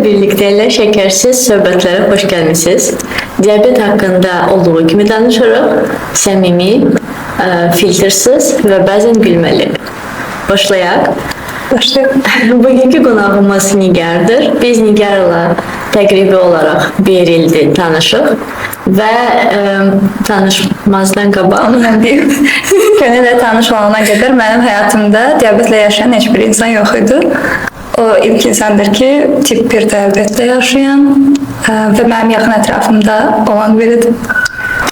birlikdə ilə şəkərsiz söhbətlərə xoş gəlmisiniz. Diabet haqqında olduğu kimi danışırıq. Səmimi, filtrsiz və bəzən gülməli. Başlayaq. Bugünkü qonağımız Nigardır. Biz Nigarla təqribi olaraq bir ildir tanışıq və tanışmazdan qabaq Gönüllə tanış olana qədər mənim həyatımda diabetlə yaşayan heç bir insan yox idi. O ilk insandır ki, tip 1 diabetlə yaşayan və mənim yaxın ətrafımda olan biridir.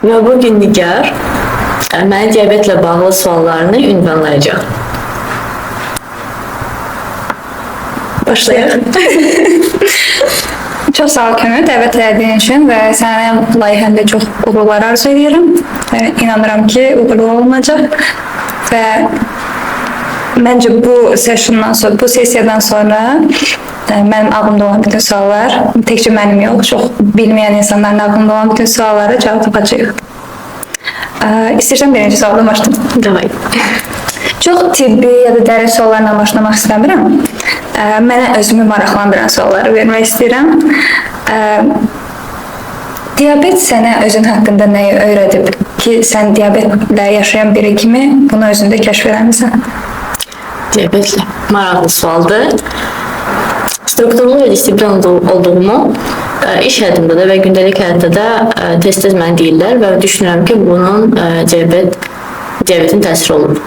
Və bugün Nigar mənə diabetlə bağlı suallarını ünvanlayacaq. Başlayaq. Çox sağ ol Kömür, dəvət elədiyin üçün və sənin layihəndə çox uğurlar arzu edirəm. İnanıram ki, uğurlu olacaq və məncə bu sessiyadan sonra mənim ağlımda olan bütün suallar, təkcə mənim yox, çox bilməyən insanların ağlımda olan bütün suallara cavab tapacağıq. İstəyirsən birinci sualdan başlayalım. Davay. Çox tibbi ya da dərin suallarla başlamaq istəmirəm. Mənə özümü maraqlandıran sualları vermək istəyirəm. Diabet sənə özün haqqında nəyi öyrədib ki, sən diabetlə yaşayan biri kimi bunu özündə kəşf eləmisən? Diabetlə maraqlı sualdır. Strukturlu və disiplin olduğumu iş həyatımda da və gündəlik həyatda da tez-tez mənə deyirlər və düşünürəm ki, bunun diabetin təsiri olur.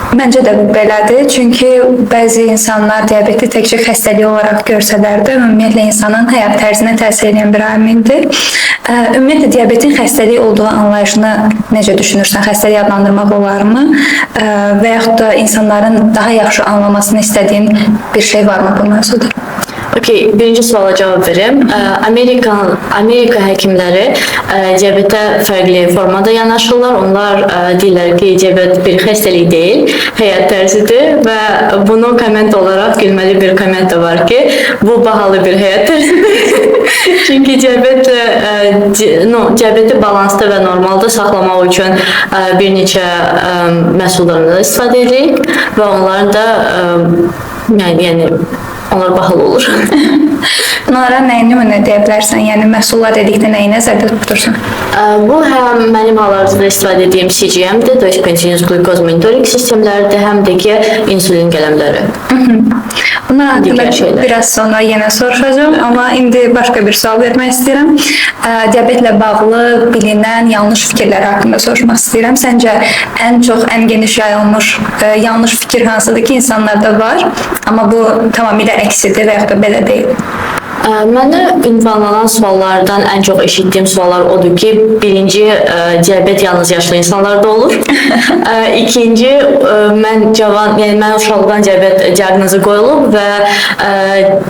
Məncə də bu belədir, çünki bəzi insanlar diabeti təkcə xəstəlik olaraq görsələr də ümumiyyətlə insanın həyat tərzinə təsir edən bir amildir. Ümumiyyətlə diabetin xəstəlik olduğu anlayışını necə düşünürsən? Xəstəlik adlandırmaq olarmı? Və yaxud da insanların daha yaxşı anlamasını istədiyin bir şey varmı bu mövzuda? Okay, birinci suala cavab verim. Amerika həkimləri diabetə fərqli formada yanaşırlar. Onlar deyirlər ki, diabet bir xəstəlik deyil, həyat tərzidir və bunun komment olaraq gülməli bir komment də var ki, bu bahalı bir həyat tərzidir. Çünki diabeti balansda və normalda saxlamaq üçün bir neçə məhsullarından istifadə edirik və onların da yəni onlar bahalı olur. Bunlara nəyi nümunə deyə bilərsən? Yəni, məhsullar dedikdə nəyi nəzərdə tutursan? Bu, həm mənim hal-hazırda istifadə etdiyim CGM-dir, continuous glucose monitoring sistemləridir, həm də ki, insulin qələmləri. Bunlar haqqında biraz sonra yenə soruşacağım, amma indi başqa bir sual vermək istəyirəm. Diabetlə bağlı bilinən yanlış fikirlər haqqında soruşmaq istəyirəm. Səncə, ən geniş yayılmış yanlış fikir hansıdır ki, insanlarda var, amma bu tamamilə əksidir və yaxud da belə deyil? Mənə ünvanlanan suallardan ən çox eşitdiyim suallar odur ki, birinci, diabet yalnız yaşlı insanlarda olur. İkinci, mən uşaqlıqdan diabet diaqnozu qoyulub və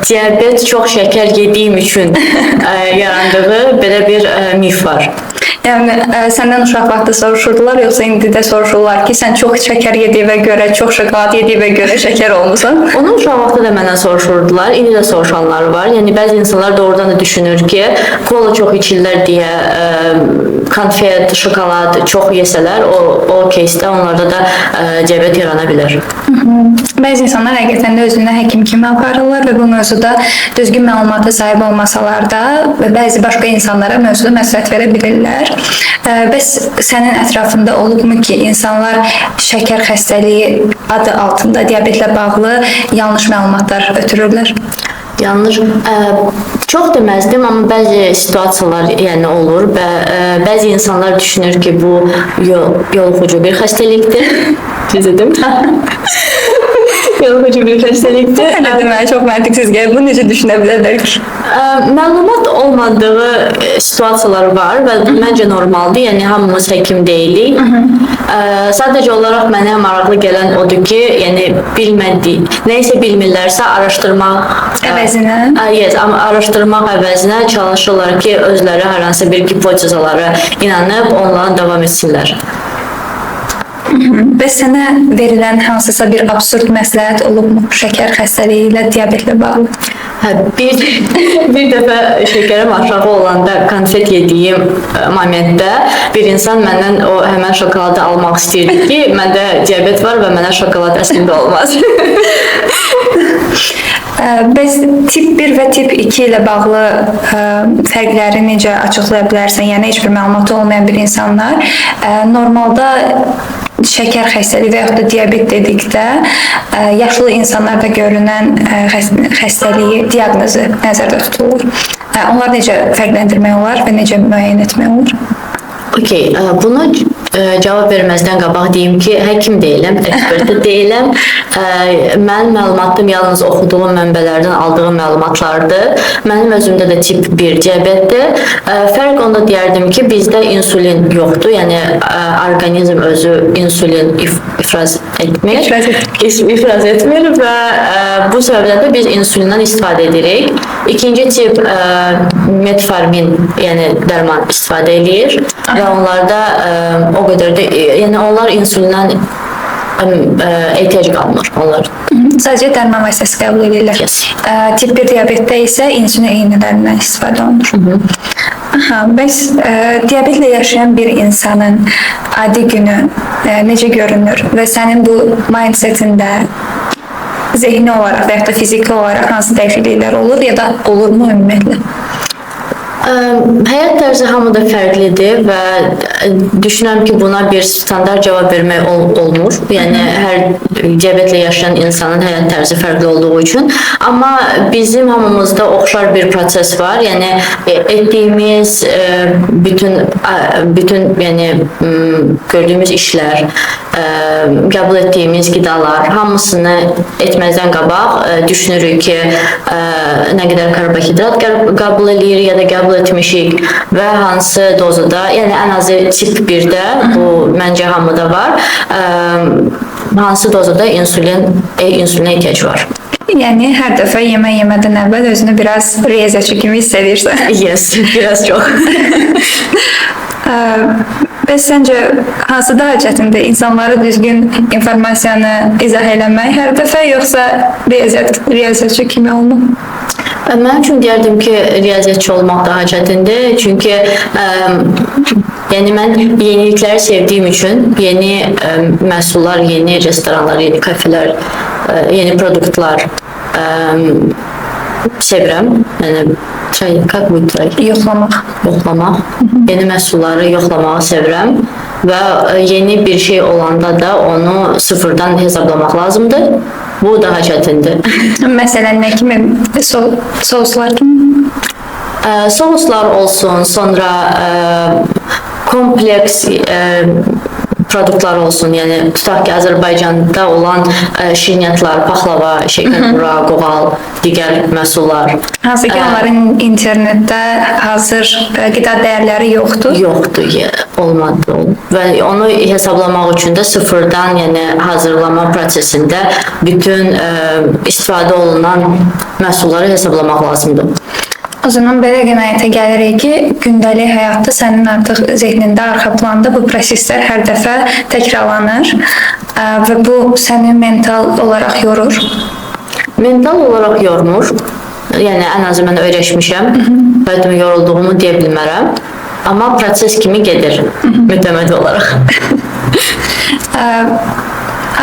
diabet çox şəkər yediyim üçün yarandığı belə bir mif var. Yəni, səndən uşaq vaxtı soruşurdular, yoxsa indi də soruşurlar ki, sən çox şəkər yediyinə görə, çox şokolad yediyinə görə şəkər olmusan? Onun uşaq vaxtı da məndən soruşurdular, indi də soruşanlar var. Yəni, bəzi insanlar doğrudan da düşünür ki, kola çox içirlər deyə konfet, şokolad çox yesələr, o keysdə onlarda da diabet yarana bilər. Bəzi insanlar həqiqətən də özünə həkim kimi aparırlar və bu mövzuda düzgün məlumata sahib olmasalar da bəzi başqa insanlara mövzuda məsləhət verə bilirlər. Bəs sənin ətrafında olubmu ki, insanlar şəkər xəstəliyi adı altında diabetlə bağlı yanlış məlumatlar ötürürlər? Yanlış, çox deməzdim, amma bəzi situasiyalar olur və bəzi insanlar düşünür ki, bu yoluxucu bir xəstəlikdir. Düzdür? Yoluxucu bir xəstəlikdir. Nə demək, çox məntiqsiz gəlir. Bunu necə düşünə bilərlər ki? Məlumat olmadığı situasiyalar var və məncə normaldır. Yəni, hamımız həkim deyilik. Sadəcə olaraq mənə maraqlı gələn odur ki, yəni, nəyisə bilmirlərsə araşdırmaq əvəzinə? Amma araşdırmaq əvəzinə çalışırlar ki, özləri hər hansı bir hipotezalara inanıb onlara davam etsinlər. Və sənə verilən hansısa bir absurd məsləhət olubmu şəkər xəstəliyi ilə diabetlə bağlı? Bir dəfə şəkərim aşağı olanda konfet yediyim momentdə bir insan məndən o həmən şokoladı almaq istəyirdi ki, məndə diabet var və mənə şokolad əslində olmaz. Bəs tip 1 və tip 2 ilə bağlı fərqləri necə açıqlaya bilərsən? Yəni heç bir məlumatı olmayan bir insanlar normalda şəkər xəstəliyi və yaxud da diabet dedikdə yaşlı insanlarda görünən xəstəliyi diaqnozu nəzərdə tutulur. Onlar necə fərqləndirmək olar və necə müəyyən etmək olur? Okey, bunu cavab verməzdən qabaq deyim ki, həkim deyiləm, ekspert də deyiləm. Mənim məlumatım yalnız oxuduğum mənbələrdən aldığım məlumatlardır. Mənim özümdə də tip 1 diabetdir. Fərq onda deyərdim ki, bizdə insulin yoxdur. Yəni orqanizm özü insulin ifraz etmir. İfraz etmir və bu səbəbdən də biz insulindən istifadə edirik. İkinci tip metformin, yəni dərman istifadə edir və onlarda o qədər də, yəni onlar insulindən ehtiyac qalmır onlar. Sadəcə dərman vasitəsi qəbul edirlər. Yes. Tip 1 diabetdə isə insülin eynələrindən istifadə olunur. Bəs diabetlə yaşayan bir insanın adi günü necə görünür və sənin bu mindsetində zehni olaraq və ya da fiziki olaraq hansı dəyişikliklər olur ya da olurmu ümumiyyətlə? Həyat tərzi hamıda fərqlidir və düşünürəm ki, buna bir standart cavab vermək olmur. Yəni, hər diabetlə yaşayan insanın həyat tərzi fərqli olduğu üçün. Amma bizim hamımızda oxşar bir proses var. Yəni, etdiyimiz bütün yəni, gördüyümüz işlər, qəbul etdiyimiz qidalar, hamısını etməzdən qabaq düşünürük ki, nə qədər karbonhidrat qəbul edirik ya da qəbul etmişik və hansı dozada, yəni ən azı tip 1-də, bu məncə hamıda var, hansı dozada insulinə ehtiyac var. Yəni, hər dəfə yemək yemədən əvvəl özünü biraz riyaziyyatçı kimi hiss edirsən. Yes, biraz çox. Bəs səncə, hansı daha çətindir? İnsanlara düzgün informasiyanı izah eləmək hər dəfə, yoxsa riyaziyyatçı kimi olmaq? Mənim üçün deyərdim ki, riyaziyyatçı olmaq daha çətindir. Çünki yəni mən yenilikləri sevdiyim üçün yeni məhsullar, yeni restoranlar, yeni kafelər, yeni produktlar sevirəm. Yəni, yoxlamaq. Yeni məhsulları yoxlamağı sevirəm və yeni bir şey olanda da onu sıfırdan hesablamaq lazımdır. Bu daha çətindir. Məsələn, nə kimi? Souslar kimi? Souslar olsun, sonra kompleks produktlar olsun. Yəni, tutaq ki, Azərbaycanda olan şirniyyatlar, paxlava, şəkərbura, qoğal, digər məhsullar. Hansı ki, onların internetdə hazır qida dəyərləri yoxdur? Yoxdur, olmadı. Və onu hesablamaq üçün də sıfırdan, yəni hazırlama prosesində bütün istifadə olunan məhsulları hesablamaq lazımdır. O zaman belə qənaətə gəlirik ki, gündəlik həyatda sənin artıq zehnində, arxa planda bu proseslər hər dəfə təkrarlanır və bu səni mental olaraq yorur. Mental olaraq yormur. Yəni, ən azı mən öyrəşmişəm. Bəlkə yorulduğumu deyə bilmərəm. Amma proses kimi gedir, mütəmmədi olaraq.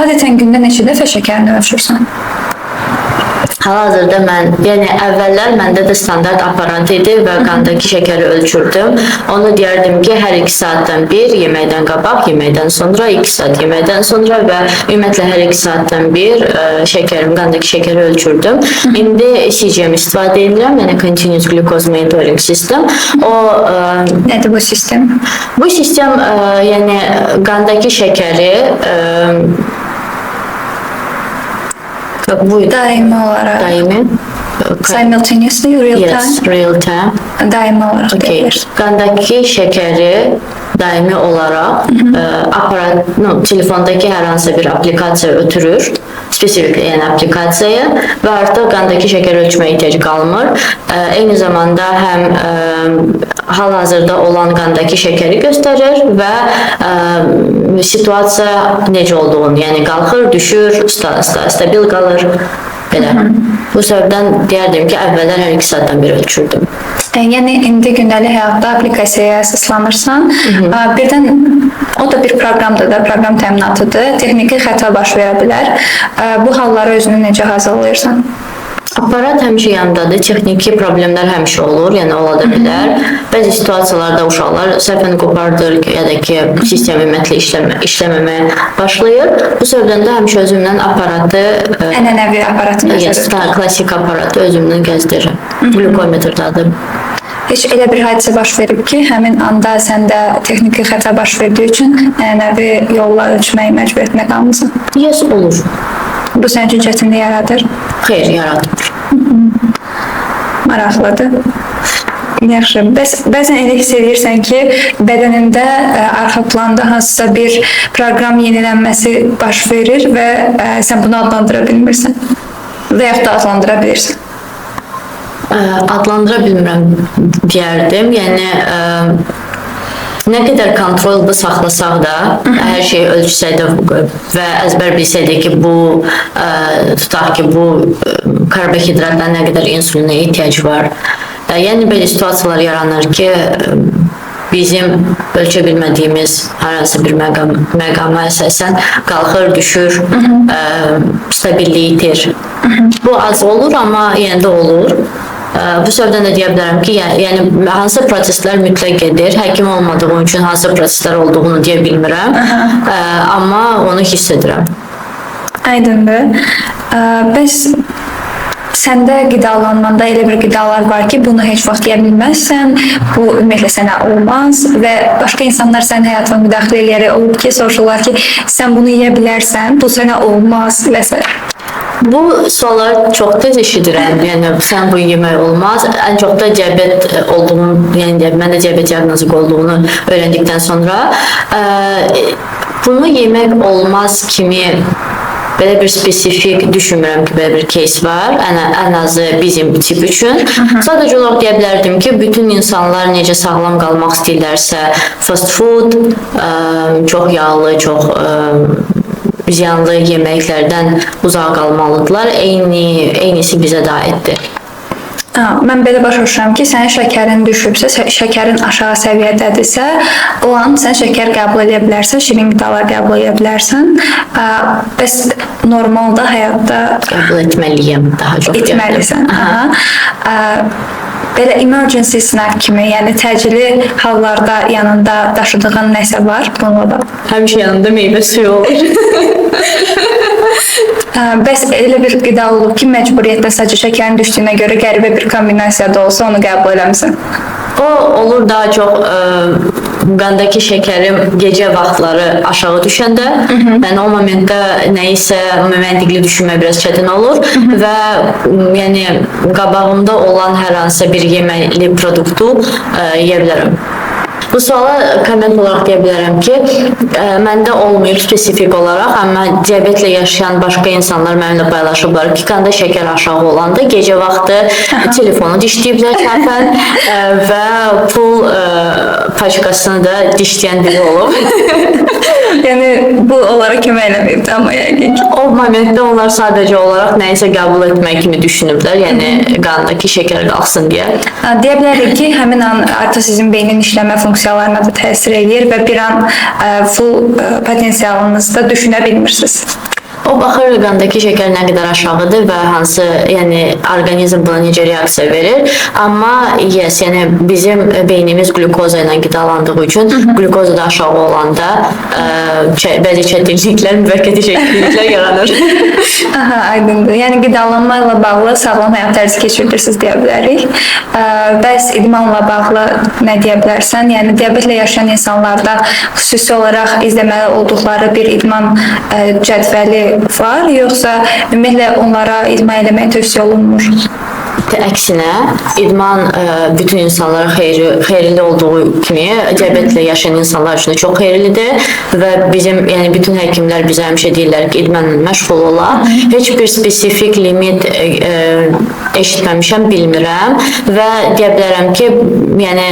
Adətən gündə neçə dəfə şəkərini ölçürsən? Hal-hazırda mən, yəni əvvəllər məndə də standart aparat idi və qandakı şəkəri ölçürdüm. Onu deyərdim ki, hər 2 saatdan bir, yeməkdən qabaq, yeməkdən sonra, 2 saat yeməkdən sonra və ümumiyyətlə hər 2 saatdan bir qandakı şəkəri ölçürdüm. İndi CGM istifadə edirəm, yəni Continuous Glucose Monitoring System. Nədir bu sistem? Bu sistem, yəni qandakı şəkəri daimi olaraq. Daimi. Simultaneously, real time? Yes, real time. Daimi olaraq deyilir. Qandakı şəkəri daimi olaraq aparat, telefondakı hər hansı bir aplikasiya ötürür. Spesifik, yəni aplikasiyaya və artıq qandakı şəkər ölçməyə ehtiyac qalmır. Eyni zamanda həm hal-hazırda olan qandakı şəkəri göstərir və situasiya necə olduğunu, yəni qalxır, düşür, stabil qalır. Belə. Bu səbəbdən deyərdim ki, əvvəllər hər 2 saatdan bir ölçürdüm. Yəni, indi gündəlik həyatda aplikasiyaya əsaslanırsan, birdən o da bir proqramdır da, proqram təminatıdır, texniki xəta baş verə bilər. Bu hallara özünü necə hazırlayırsan? Aparat həmişə yanımdadır. Texniki problemlər həmişə olur, yəni ola da bilər. Bəzi situasiyalarda uşaqlar səhvən qopardır ya da ki, sistem ümumiyyətlə işləməməyə başlayır. Bu səbəbdən də həmişə özümdən aparatı, Ənənəvi aparatını yes, klassik aparatı özümdən gəzdirirəm. Glukometrdadır. Heç elə bir hadisə baş verib ki, həmin anda səndə texniki xəta baş verdiyi üçün ənənəvi yolla ölçməyi məcbur etmək qalmısan. Yes, olur. Bu sənin üçün çətinlik yaradır. Xeyr, yaratmır. Maraqlıdır. Yaxşı. Bəzən elə hiss edirsən ki, bədənində arxa planda hansısa bir proqram yenilənməsi baş verir və sən bunu adlandıra bilmirsən. Və yaxud da adlandıra bilirsən. Adlandıra bilmirəm deyərdim. Yəni, nə qədər kontrolda saxlasaq da, hər şeyi ölçsək də və əzbər bilsək də ki, tutaq ki, bu karbohidratdan nə qədər insulinə ehtiyac var. Yəni, belə situasiyalar yaranır ki, bizim ölçə bilmədiyimiz haransı bir məqama əsasən qalxır, düşür, stabilliyi itir. Bu az olur, amma yenə də olur. Bu səbəbdən də deyə bilərəm ki, yəni hansı proseslər mütləq gedir. Həkim olmadığım üçün hansı proseslər olduğunu deyə bilmirəm, amma onu hiss edirəm. Aydındır. Bəs səndə qidalanmanda elə bir qidalar var ki, bunu heç vaxt yeyə bilməzsən, bu ümumiyyətlə sənə olmaz və başqa insanlar sənin həyatına müdaxilə eləyərək olub ki, soruşurlar ki, sən bunu yeyə bilərsən, bu sənə olmaz və s. Bu sualları çox tez eşidirəm. Yəni sən bu yemək olmaz. Ən çox da diabet olduğunu, yəni məndə diabet diaqnozu olduğunu öyrəndikdən sonra bunu yemək olmaz kimi belə bir spesifik düşünmürəm ki, belə bir case var. Ən azı bizim tip üçün. Sadəcə olaraq deyə bilərdim ki, bütün insanlar necə sağlam qalmaq istəyirlərsə, fast food, çox yağlı, çox ziyanlı yeməklərdən uzaq qalmalıdırlar. Eynisi bizə də aiddir. Mən belə başa düşürəm ki, sənin şəkərin düşübsə, şəkərin aşağı səviyyədədirsə, o an sən şəkər qəbul edə bilərsən, şirin qidalar qəbul edə bilərsən. Bəs normalda həyatda qəbul etməliyəm, daha çox etməlisən. Belə emergency snack kimi, yəni təcili hallarda yanında daşıdığın nəsə var bununla da? Həmişə yanımda meyvə suyu olur. Bəs elə bir qida olub ki, məcburiyyətlə sadəcə şəkərin düşdüyünə görə qəribə bir kombinasiyada olsa onu qəbul eləmisən? O olur daha çox qandakı şəkərim gecə vaxtları aşağı düşəndə, yəni o momentdə nəyisə məntiqli düşünmək biraz çətin olur və yəni qabağımda olan hər hansı bir yeməli produktu yeyə bilərəm. Bu suala komment olaraq deyə bilərəm ki, məndə olmayıb spesifik olaraq, amma diabetlə yaşayan başqa insanlar mənimlə paylaşıblar ki, qanda şəkər aşağı olanda gecə vaxtı telefonu dişləyiblər səhvən və pul paçkasını da dişləyən biri olub. Yəni bu onlara kömək eləməyibdir, amma yəqin ki. O momentdə onlar sadəcə olaraq nəyisə qəbul etmək kimi düşünüblər, yəni qandakı şəkər qalxsın deyə. Deyə bilərik ki, həmin an artıq sizin beynin işləmə funksiyalarına da təsir edir və bir an full potensialınızda düşünə bilmirsiniz. O baxır qandakı şəkər nə qədər aşağıdır və hansı, yəni orqanizm buna necə reaksiya verir. Amma yes, yəni bizim beynimiz glukoza ilə qidalandığı üçün glukoza da aşağı olanda bəzi çətinliklər, müvəqqəti çətinliklər yaranır. Aydındır. Yəni qidalanma ilə bağlı sağlam həyat tərzi keçirirsiniz deyə bilərik. Bəs idmanla bağlı nə deyə bilərsən? Yəni diabetlə yaşayan insanlarda xüsusi olaraq izləməli olduqları bir idman cədvəli var, yoxsa ümumiyyətlə onlara idman eləmək tövsiyə olunmur? Əksinə, idman bütün insanlara xeyirli olduğu kimi diabetlə yaşayan insanlar üçün də çox xeyirlidir və bizim, yəni bütün həkimlər bizə həmişə deyirlər ki, idmanla məşğul ola. Heç bir spesifik limit eşitməmişəm, bilmirəm və deyə bilərəm ki, yəni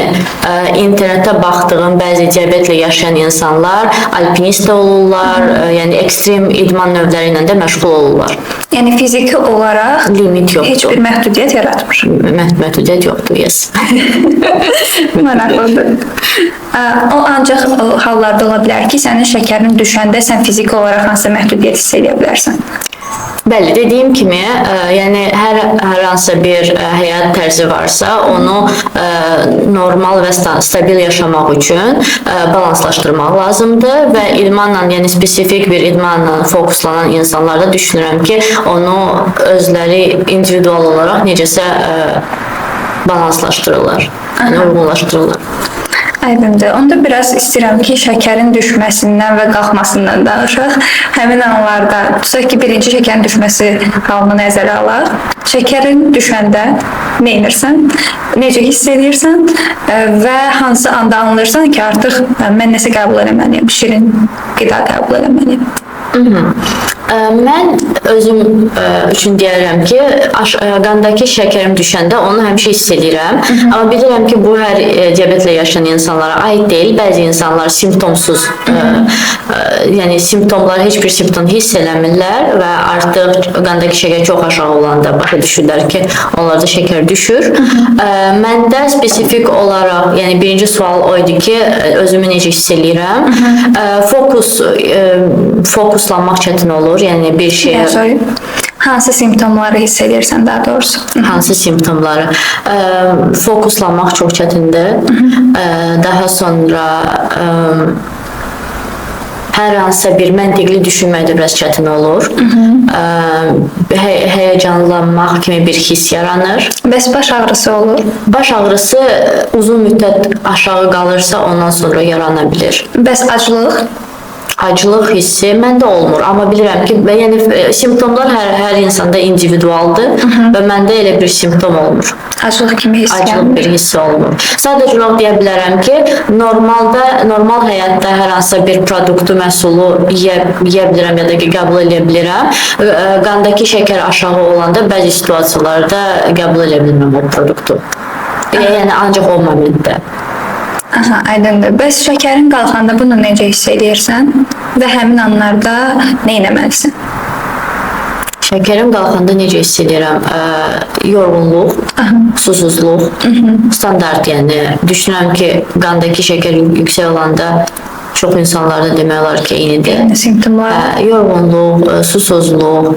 internetdə baxdığım bəzi diabetlə yaşayan insanlar alpinist də olurlar, yəni ekstrem idman növləri ilə də məşğul olurlar. Yəni fiziki olaraq limit yoxdur. Heç bir məhdudiyyət yaratmır. Məhdudiyyət yoxdur, yes. Maraqlıdır. O ancaq hallarda ola bilər ki, sənin şəkərin düşəndə sən fiziki olaraq hansı məhdudiyyət hiss edə bilərsən? Bəli, dediyim kimi, yəni hər hansı bir həyat tərzi varsa, onu normal və stabil yaşamaq üçün balanslaşdırmaq lazımdır və idmanla, yəni spesifik bir idmanla fokuslanan insanlarda düşünürəm ki, onu özləri individual olaraq necəsə balanslaşdırırlar, yəni uyğunlaşdırırlar. Aydındır. Onda biraz istəyirəm ki, şəkərin düşməsindən və qalxmasından danışaq. Həmin anlarda, tutaq ki, birinci şəkərin düşməsi halını nəzərə alaq. Şəkərin düşəndə nə edirsən, necə hiss edirsən və hansı anda anlayırsan ki, artıq mən nəsə qəbul eləməliyim, şirin qida qəbul eləməliyim. Mən özüm üçün deyərəm ki, qandakı şəkərim düşəndə onu həmişə hiss edirəm. Amma bilirəm ki, bu hər diabetlə yaşayan insanlara aid deyil. Bəzi insanlar simptomsuz, yəni simptomlar, heç bir simptom hiss eləmirlər və artıq qandakı şəkər çox aşağı olanda başa düşürlər ki, onlarda şəkər düşür. Məndə spesifik olaraq, yəni birinci sual o idi ki, özümü necə hiss edirəm. Fokuslanmaq çətin olur, yəni bir şeyə... Hansı simptomları hiss edirsən daha doğrusu? Hansı simptomları? Fokuslanmaq çox çətindir. Daha sonra hər hansısa bir məntiqli düşünmək də biraz çətin olur. Həyəcanlanmaq kimi bir hiss yaranır. Bəs baş ağrısı olur? Baş ağrısı uzun müddət aşağı qalırsa ondan sonra yarana bilir. Bəs aclıq? Acılıq hissi məndə olmur, amma bilirəm ki, yəni simptomlar hər insanda individualdır və məndə elə bir simptom olmur. Acılıq kimi hiss Acılıq gəlmir. bir hissi olmur. Sadəcə olaraq deyə bilərəm ki, normal həyatda hər hansısa bir produktu, məhsulu yeyə bilirəm ya da ki, qəbul edə bilirəm. Qandakı şəkər aşağı olanda bəzi situasiyalarda qəbul edə bilmirəm o produktu. Yəni ancaq o momentdə. Aha, aydındır. Bəs şəkərin qalxanda bunu necə hiss edirsən və həmin anlarda nə etməlisən? Şəkərim qalxanda necə hiss edirəm? Yorğunluq, susuzluq, standart, yəni düşünürəm ki, qandakı şəkər yüksək olanda çox insanlarda demək olar ki, eynidir. Yəni simptomlar? Yorğunluq, susuzluq,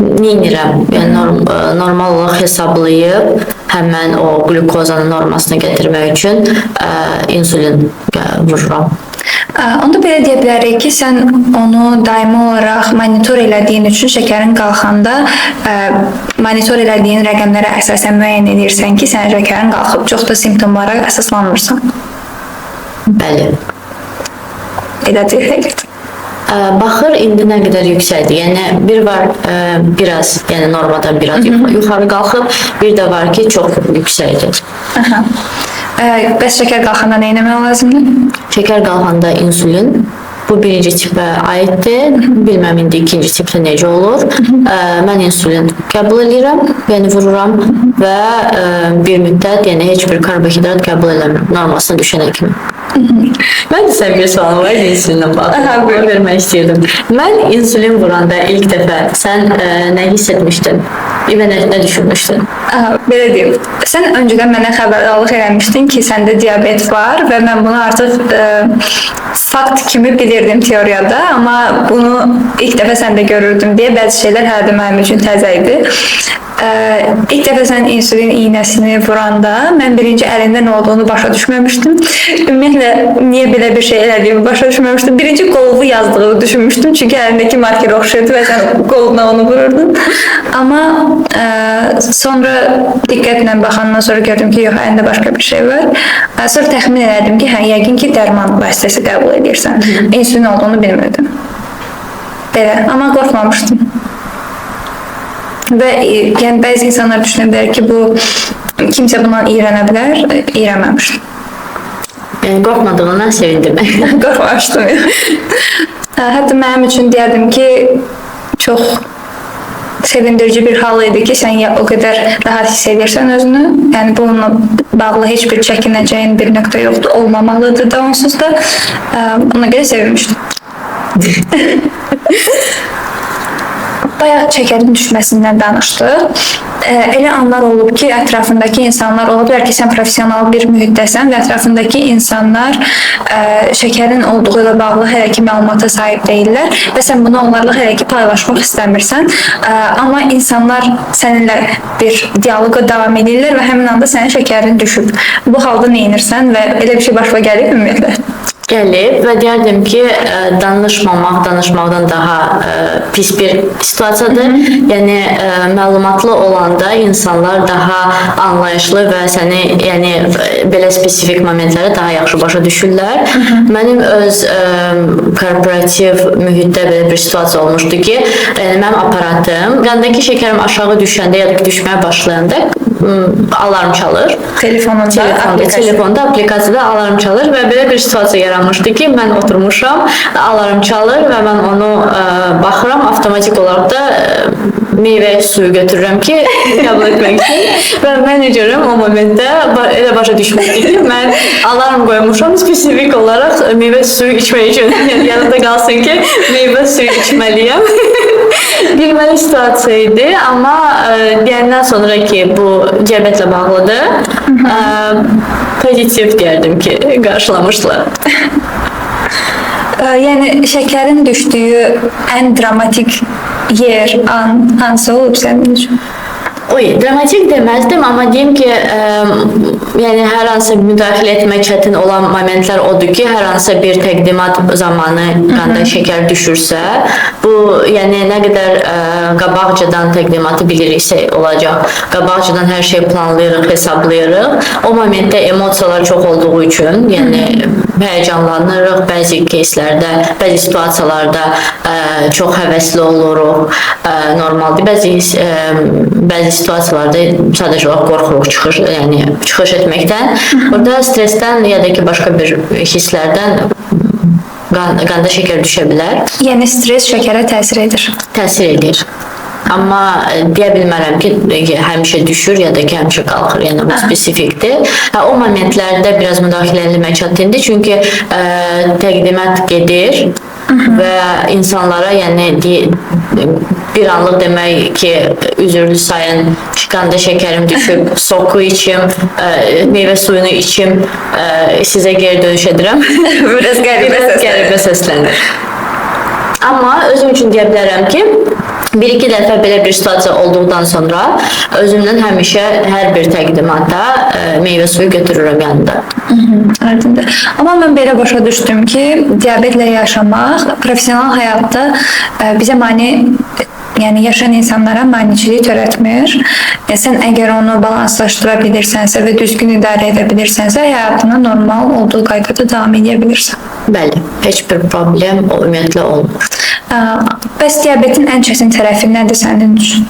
neyinirəm? Yəni normal olaraq hesablayıb həmən o glukozanın normasına gətirmək üçün insulin vururam. Onda belə deyə bilərik ki, sən onu daimi olaraq monitor elədiyin üçün şəkərin qalxanda monitor elədiyin rəqəmlərə əsasən müəyyən edirsən ki, sənin şəkərin qalxıb, çox da simptomlara əsaslanmırsan. Bəli. Elədir, həqiqət. Baxır indi nə qədər yüksəkdir. Yəni bir var biraz, yəni normadan biraz yuxarı qalxıb, bir də var ki, çox yüksəkdir. Bəs şəkər qalxanda nə etmək lazımdır? Şəkər qalxanda insulin. Bu birinci tipə aiddir. Bilməm indi ikinci tipdə necə olur. Mən insulin qəbul edirəm, yəni vururam və bir müddət, yəni heç bir karbohidrat qəbul eləmirəm, normasına düşənə kimi. Mən də sən bir sualım var insulinlə bağlı. Bunu vermək istəyirdim. Mən insulin vuranda ilk dəfə sən nə hiss etmişdin? Və nə düşünmüşdün? Belə deyim, sən öncədən mənə xəbərdarlıq eləmişdin ki, səndə diabet var və mən bunu artıq fakt kimi bilirdim teoriyada, amma bunu ilk dəfə səndə görürdüm deyə bəzi şeylər hələ də mənim üçün təzə idi. İlk dəfə sən insulin iynəsini vuranda mən birinci əlində nə olduğunu başa düşməmişdim. Ümumiyyətlə, niyə belə bir şey elədiyimi başa düşməmişdim. Birinci qoluvu yazdığını düşünmüşdüm, çünki əlindəki marker oxşuyurdu və sən qoluna onu vururdun. Amma sonra diqqətlə baxandan sonra gördüm ki, yox, əlində başqa bir şey var. Sonra təxmin elədim ki, yəqin ki, dərman vasitəsi qəbul edirsən. İnsulin olduğunu bilmirdim. Belə, amma qorxmamışdım. Və yəni bəzi insanlar düşünə bilər ki, bu kimsə bundan iyrənə bilər, iyrənməmişdim. Yəni qorxmadığına sevindim. Qorxmamışdım. Hətta mənim üçün deyərdim ki, çox sevindirici bir hal idi ki, sən o qədər rahat hiss edirsən özünü. Yəni bununla bağlı heç bir çəkinəcəyin bir nöqtə yoxdur, olmamalıdır da onsuz da. Ona görə sevinmişdim. Bayaq şəkərin düşməsindən danışdıq. Elə anlar olub ki, ətrafındakı insanlar ola bilər ki, sən professional bir mühitdəsən və ətrafındakı insanlar şəkərin olduğu ilə bağlı hələ ki məlumata sahib deyillər və sən bunu onlarla hələ ki paylaşmaq istəmirsən. Amma insanlar səninlə bir dialoqa davam edirlər və həmin anda sənin şəkərin düşüb. Bu halda nə edirsən və elə bir şey başına gəlib ümumiyyətlə? Gəlib və deyərdim ki, danışmamaq danışmaqdan daha pis bir situasiyadır. Yəni məlumatlı olanda insanlar daha anlayışlı və səni belə spesifik momentləri daha yaxşı başa düşürlər. Mənim öz korporativ mühitdə belə bir situasiya olmuşdu ki, mənim aparatım qandakı şəkərim aşağı düşəndə ya da ki düşməyə başlayanda alarm çalır. Telefonda aplikasiyada alarm çalır və belə bir situasiya yaranmışdı ki, mən oturmuşam, alarm çalır və mən onu baxıram, avtomatik olaraq da meyvə suyu götürürəm ki, qəbul etmək üçün və menecerim o momentdə elə başa düşmüşdü ki, mən alarm qoymuşam spesifik olaraq meyvə suyu içmək üçün. Yəni yanımda qalsın ki, meyvə suyu içməliyəm. Bilməli situasiya idi, amma deyəndən sonra ki, bu diabetlə bağlıdır, pozitiv deyərdim ki, qarşılamışlar. Yəni şəkərin düşdüyü ən dramatik yer, an hansı olub sənin üçün? Dramatik deməzdim, amma deyim ki, yəni hər hansı müdaxilə etmək çətin olan momentlər odur ki, hər hansı bir təqdimat zamanı qanda şəkər düşürsə, bu yəni nə qədər qabaqcadan təqdimatı biliriksə olacaq, qabaqcadan hər şey planlayırıq, hesablayırıq. O momentdə emosiyalar çox olduğu üçün, yəni həyəcanlanırıq, bəzi keyslərdə, bəzi situasiyalarda çox həvəsli oluruq, normaldır. Bəzi situasiyalarda sadəcə olaraq qorxuruq çıxış etməkdən. Orada stressdən ya da ki, başqa bir hisslərdən qanda şəkər düşə bilər. Yəni stres şəkərə təsir edir. Təsir edir. Amma deyə bilmərəm ki, həmişə düşür ya da ki, həmişə qalxır. Yəni bu spesifikdir. O momentlərdə biraz müdaxilə etmək çətindir, çünki təqdimat gedir və insanlara bir anlıq demək ki, üzürlü sayın, qanda şəkərim düşüb, soku içim, meyvə suyunu içim, sizə geri dönüş edirəm. Biraz qəribə səslənir. Amma özüm üçün deyə bilərəm ki, bir-iki dəfə belə bir situasiya olduqdan sonra özümdən həmişə hər bir təqdimata meyvə suyu götürürəm yanında. Aydındır. Amma mən belə başa düşdüm ki, diabetlə yaşamaq professional həyatda bizə yəni yaşayan insanlara maniçilik törətmir. Sən əgər onu balanslaşdıra bilirsənsə və düzgün idarə edə bilirsənsə, həyatına normal olduğu qaydada davam edə bilirsən. Bəli, heç bir problem ümumiyyətlə olmur. Bəs diabetin ən çətin tərəfi nədir sənin üçün?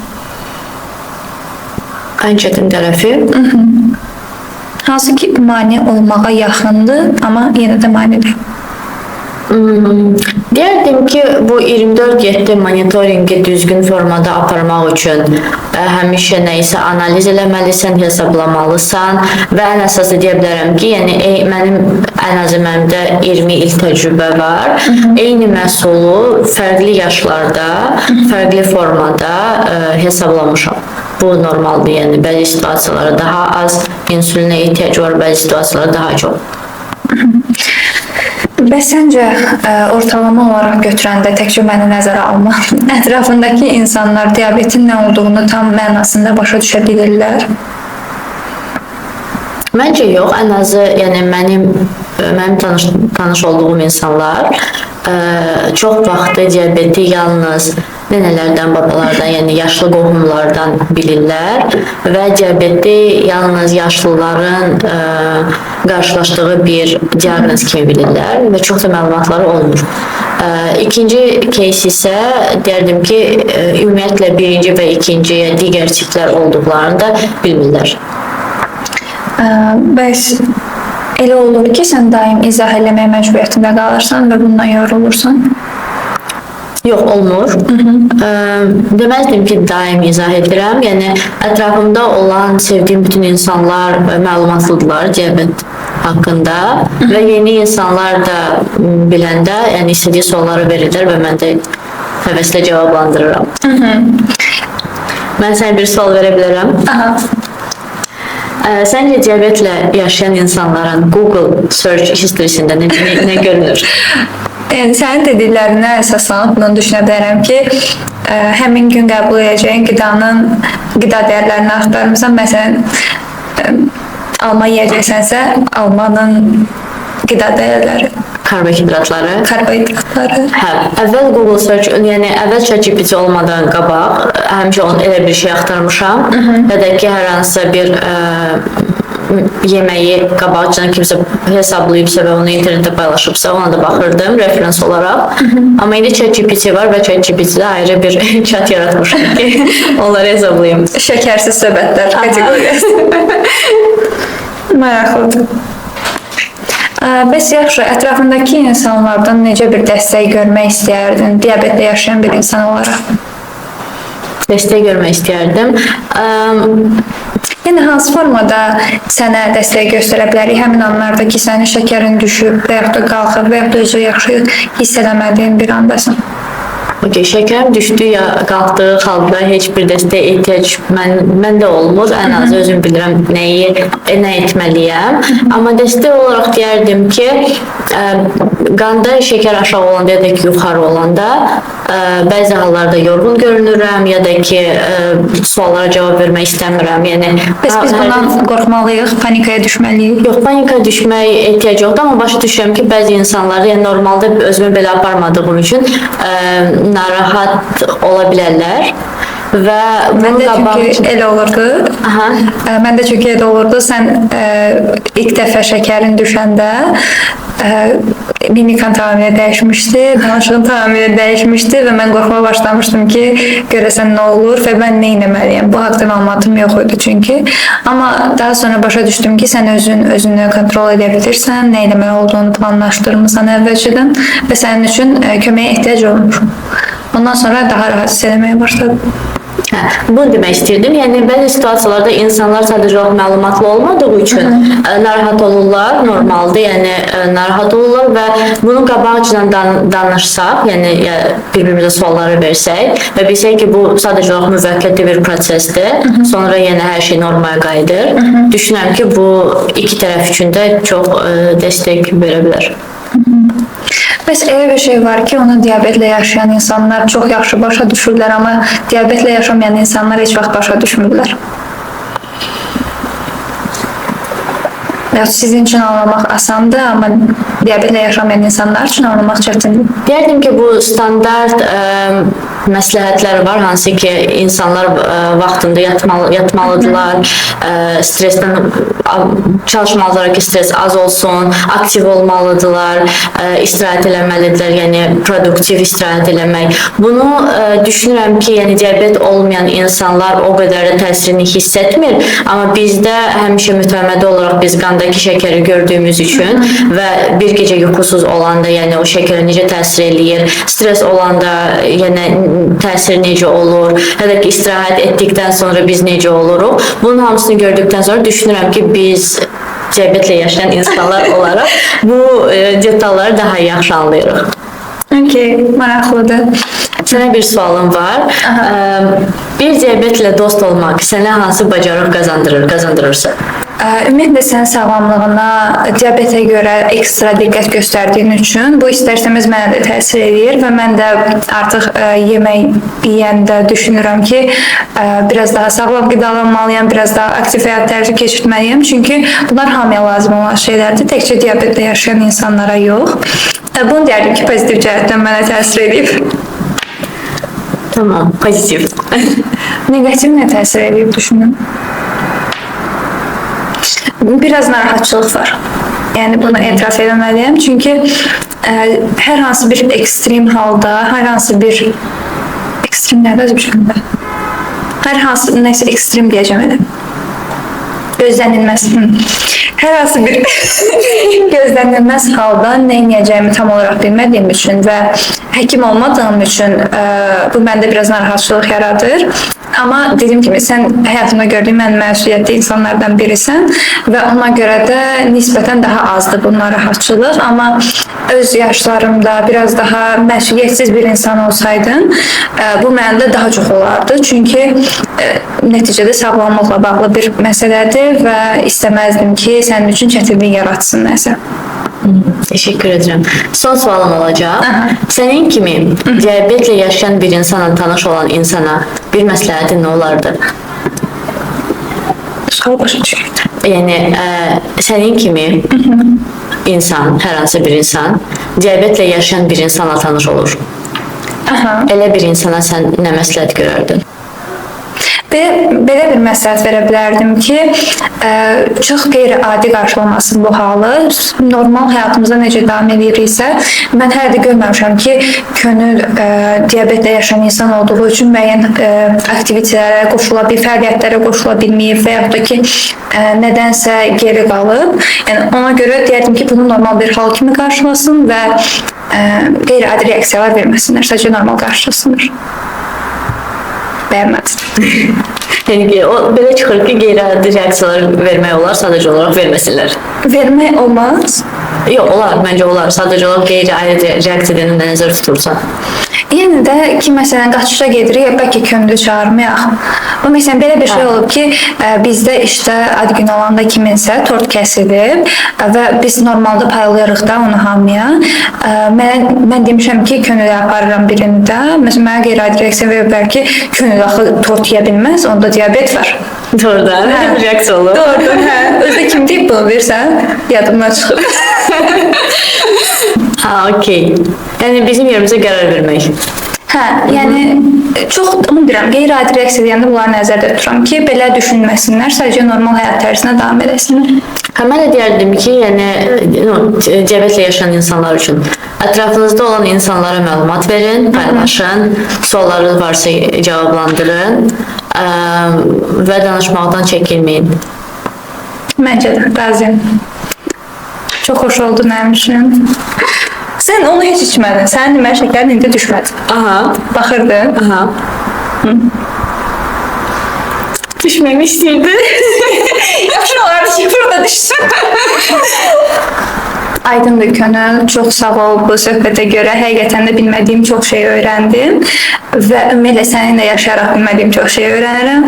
Ən çətin tərəfi? Hansı ki, mane olmağa yaxındır, amma yenə də manedir. Deyərdim ki, bu 24/7 monitoringi düzgün formada aparmaq üçün həmişə nə isə analiz eləməlisən, hesablamalısan və ən əsası deyə bilərəm ki, yəni mənimdə 20 il təcrübə var. Eyni məhsulu fərqli yaşlarda, fərqli formada hesablamışam. Bu normaldır, yəni bəzi situasiyalara daha az insulinə ehtiyac var, bəzi situasiyalara daha çox. Bəs səncə ortalama olaraq götürəndə təkcə məni nəzərə almaq, ətrafındakı insanlar diabetin nə olduğunu tam mənasında başa düşə bilirlər? Məncə yox, ən azı mənim tanış olduğum insanlar çox vaxtı diabeti yalnız nənələrdən, babalardan, yəni yaşlı qohumlardan bilirlər və diabeti yalnız yaşlıların qarşılaşdığı bir diaqnoz kimi bilirlər və çox da məlumatları olmur. İkinci keys isə deyərdim ki, ümumiyyətlə birinci və ikinci digər tiplər olduqlarını da bilmirlər. Bəs elə olur ki, sən daim izah eləməyə məcburiyyətində qalırsan və bundan yorulursan? Yox, olmur. Deməzdim ki, daim izah edirəm. Yəni, ətrafımda olan, sevdiyim bütün insanlar məlumatlıdırlar diabet haqqında və yeni insanlar da biləndə, yəni istədiyi sualları verirlər və mən də həvəslə cavablandırıram. Mən sənə bir sual verə bilərəm. Aha. Səncə diabetlə yaşayan insanların Google search historisində nə görünür? Yəni sənin dediklərinə əsaslanıb bunu düşünə bilərəm ki, həmin gün qəbul edəcəyin qida dəyərlərini axtarmısan. Məsələn, alma yeyəcəksənsə, almanın qida dəyərləri, Karbohidratları. Hə, əvvəl Google search, yəni əvvəl ChatGPT olmadan qabaq həmişə elə bir şey axtarmışam. Ya da ki, hər hansısa bir yeməyi qabaqcadan kimsə hesablayıbsa və onu internetdə paylaşıbsa, ona da baxırdım referans olaraq. Amma indi ChatGPT var və ChatGPT-də ayrı bir chat yaratmışam ki, onları hesablayım. şəkərsiz söhbətlər kateqoriyası. Maraqlıdır. Bəs yaxşı, ətrafındakı insanlardan necə bir dəstək görmək istəyərdin, diabetlə yaşayan bir insan olaraq? Dəstək görmək istəyərdim. Yəni, hansı formada sənə dəstək göstərə bilərik? Həmin anlarda ki, sənin şəkərin düşüb və yaxud da qalxıb və yaxud da özü yaxşı hiss eləmədiyin bir andasın. Şəkərim düşdü ya qalxdığı halda heç bir dəstəyə ehtiyac məndə olmur. Ən azı özüm bilirəm nə etməliyəm. Amma dəstək olaraq deyərdim ki, qanda şəkər aşağı olanda ya da ki, yuxarı olanda bəzi hallarda yorğun görünürəm ya da ki, suallara cavab vermək istəmirəm. Yəni, Bəs biz bundan qorxmalıyıq, panikaya düşməliyik? Yox, panikaya düşmək ehtiyac yoxdur, amma başa düşürəm ki, bəzi insanlar, yəni normalda özümü belə aparmadığım üçün narahat ola bilərlər və Məndə çünki elə olurdu. Məndə çünki elə olurdu. Sən ilk dəfə şəkərin düşəndə mimikan tamamilə dəyişmişdi, danışığın tamamilə dəyişmişdi və mən qorxmağa başlamışdım ki, görəsən nə olur və mən nə etməliyəm. Bu haqda məlumatım yox idi çünki. Amma daha sonra başa düşdüm ki, sən özünü kontrol edə bilirsən, nə etməli olduğunu planlaşdırmısan əvvəlcədən və sənin üçün köməyə ehtiyac olmur. Ondan sonra daha rahat hiss eləməyə başladım. Bunu demək istəyirdim. Yəni, bəzi situasiyalarda insanlar sadəcə olaraq məlumatlı olmadığı üçün narahat olurlar, normaldır, yəni narahat olurlar və bunun qabaqcadan danışsaq, yəni bir-birimizə sualları versək və bilsək ki, bu sadəcə olaraq müvəqqəti bir prosesdir, sonra yenə hər şey normaya qayıdır. Düşünürəm ki, bu iki tərəf üçün də çox dəstək verə bilər. Bəs elə bir şey var ki, onu diabetlə yaşayan insanlar çox yaxşı başa düşürlər, amma diabetlə yaşamayan insanlar heç vaxt başa düşmürlər. Sizin üçün anlamaq asandır, amma diabetlə yaşamayan insanlar üçün anlamaq çətindir. Deyərdim ki, bu standart məsləhətlər var, hansı ki, insanlar vaxtında yatmalıdırlar, stresdən çalışmalıdırlar ki, stres az olsun, aktiv olmalıdırlar, istirahət eləməlidirlər, yəni produktiv istirahət eləmək. Bunu düşünürəm ki, yəni diabet olmayan insanlar o qədər də təsirini hiss etmir, amma bizdə həmişə mütəmmədi olaraq biz qandakı şəkəri gördüyümüz üçün və bir gecə yuxusuz olanda, yəni o şəkərə necə təsir eləyir, stres olanda, yəni təsir necə olur, ya da ki, istirahət etdikdən sonra biz necə oluruq. Bunun hamısını gördükdən sonra düşünürəm ki, biz diabetlə yaşayan insanlar olaraq bu detalları daha yaxşı anlayırıq. Okey, maraqlıdır. Sənə bir sualım var. Bir diabetlə dost olmaq sənə hansı bacarıq qazandırırsa? Ümumiyyətlə sənin sağlamlığına diabetə görə ekstra diqqət göstərdiyin üçün bu istər-istəməz mənə də təsir edir və mən də artıq yemək yeyəndə düşünürəm ki, biraz daha sağlam qidalanmalıyam, biraz daha aktiv həyat tərzi keçirtməliyəm. Çünki bunlar hamıya lazım olan şeylərdir, təkcə diabetlə yaşayan insanlara yox. Bunu deyərdim ki, pozitiv cəhətdən mənə təsir edib. Tamam, pozitiv. Negativ nə təsir edib düşünün? Biraz narahatçılıq var. Yəni bunu etiraf etməliyəm. Çünki hər hansı bir ekstrem halda, hər hansı bir ekstrem nədir özü bir şeydə? Hər hansı nəsə ekstrem deyəcəm elə. Gözlənilməz. Hər hansı bir gözlənilməz halda nə edəcəyimi tam olaraq bilmədiyim üçün və həkim olmadığım üçün bu məndə biraz narahatçılıq yaradır. Ama dediğim gibi sen hayatımda gördüğüm en məsuliyyətli insanlardan birisən ve ona göre de nispeten daha azdı bu narahatçılıq. Ama öz yaşlarımda biraz daha məsuliyyətsiz bir insan olsaydın, bu məndə daha çox olardı. Çünki neticədə sağlamlıqla bağlı bir məsələdir ve istəməzdim ki, sənin üçün çətinlik yaratsın nəsə. Teşekkür ederim. Son sualım olacak. Senin kimi diyabetle yaşayan bir insana, tanış olan insana bir məsləhətin ne olardı? Sual başa düşürdüm. Yani senin kimi insan, her hansı bir insan diyabetle yaşayan bir insanla tanış olur. Aha. Elə bir insana sen ne məsləhət görərdin? Belə bir məsləhət verə bilərdim ki, çox qeyri-adi qarşılamasın bu halı. Normal həyatımıza necə davam ediriksə, mən hələ də görməmişəm ki, könül diabetlə yaşayan insan olduğu üçün müəyyən aktivitelərə qoşula bilməyib, fəaliyyətlərə qoşula bilməyib və yaxud da ki, nədənsə geri qalıb. Yəni ona görə deyərdim ki, bunu normal bir hal kimi qarşılasın və qeyri-adi reaksiyalar verməsinlər, sadəcə normal qarşılasınlar. Beğenmedim. Yəni ki, o belə çıxır ki, qeyri-adi reaksiyalar vermək olar, sadəcə olaraq verməsinlər. Vermək olmaz. Yox, olar, məncə olar. Sadəcə olaraq qeyri-adi reaksiyalarını da nəzərdə tutulsa. Yəni də ki, məsələn, qaçışa gedirik, bəlkə könüllü çağırmayaq. Bu məsələn belə bir şey olub ki, bizdə işdə ad günü olanda kiminsə tort kəsilib və biz normalda paylayırıq da onu hamıya. Mən demişəm ki, könüllü aparıram birində. Məsələn, mənə qeyri-adi reaksiya veriblər ki, könüllü axı tort yeyə bilməz, onda diabet var. Doğrudan, nə bir reaksiya olur. Doğrudan, hə. Özdə kim deyib bunu bilirsən? Yadımdan çıxıb. Ha, okey. Yəni bizim yerimizə qərar vermək. Hə, yəni çox onu deyirəm, qeyri-adi reaksiya deyəndə bunları nəzərdə tuturam ki, belə düşünməsinlər, sadəcə normal həyat tərzinə davam edəsinlər. Hə, mən də deyərdim ki, yəni diabetlə yaşayan insanlar üçün ətrafınızda olan insanlara məlumat verin, paylaşın, sualları varsa cavablandırın və danışmaqdan çəkinməyin. Məncə də, razıyam. Çox xoş oldu mənim üçün. Sən onu heç içmədin. Sənin deməli şəkərin indi düşmədi. Aha. Baxırdın. Aha. Düşmemi istəyirdi. Yaxşı olardı ki, burada düşsün. Aydındır Könül, çox sağ ol bu söhbətə görə. Həqiqətən də bilmədiyim çox şey öyrəndim və ümumiyyətlə səninlə yaşayaraq bilmədiyim çox şey öyrənirəm.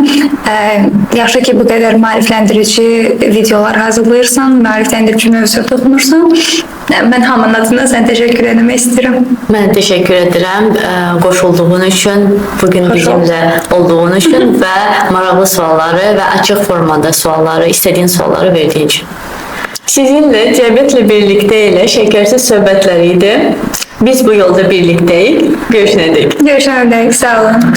Yaxşı ki, bu qədər maarifləndirici videolar hazırlayırsan, maarifləndirici mövzuya toxunursan. Mən hamının adına sən təşəkkür etmək istəyirəm. Mən təşəkkür edirəm qoşulduğun üçün, bugün bizimlə olduğun üçün və maraqlı sualları və açıq formada sualları, istədiyin sualları verdiyin üçün. Sizinlə diabetlə birlikdə ilə şəkərsiz söhbətlər idi. Biz bu yolda birlikdəyik. Görüşənədək. Görüşənədək, sağ olun.